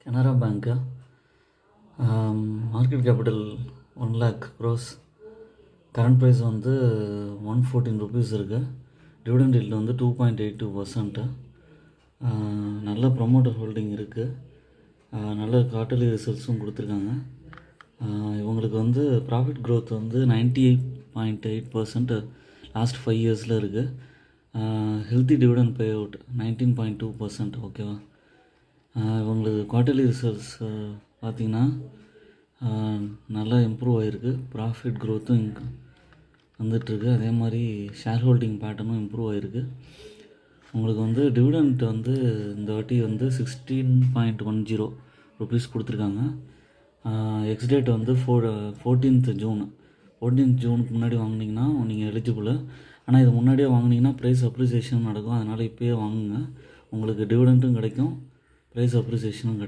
Canara Bank, market capital 1 lakh crores, current price வந்து 114 rupees இருக்குது. Dividend yield வந்து 2.82%. நல்ல ப்ரொமோட்டர் ஹோல்டிங் இருக்குது. நல்ல குவார்ட்டர்லி ரிசல்ட்ஸும் கொடுத்துருக்காங்க. இவங்களுக்கு வந்து ப்ராஃபிட் க்ரோத் வந்து 98.8% லாஸ்ட் 5 இயர்ஸில் இருக்குது. Healthy dividend pay out 19.2%. ஓகேவா. இவங்களுக்கு குவார்ட்டர்லி ரிசல்ட்ஸ் பார்த்திங்கன்னா நல்லா இம்ப்ரூவ் ஆகிருக்கு. ப்ராஃபிட் க்ரோத்தும் வந்துட்டுருக்கு. அதே மாதிரி ஷேர் ஹோல்டிங் பேட்டர்னும் இம்ப்ரூவ் ஆகிருக்கு. உங்களுக்கு வந்து டிவிடெண்ட் வந்து இந்த வாட்டி வந்து 16.10 ருபீஸ் கொடுத்துருக்காங்க. எக்ஸ்டேட் வந்து 14th ஜூன். 14th ஜூனுக்கு முன்னாடி வாங்கினீங்கன்னா நீங்கள் எலிஜிபிள். ஆனால் இது முன்னாடியே வாங்கினீங்கன்னா ப்ரைஸ் அப்ரிசியேஷன் நடக்கும். அதனால் இப்போயே வாங்குங்க. உங்களுக்கு டிவிடெண்ட்டும் கிடைக்கும், ப்ரைஸ் அப்ரிசியேஷனும் கிடைக்கும்.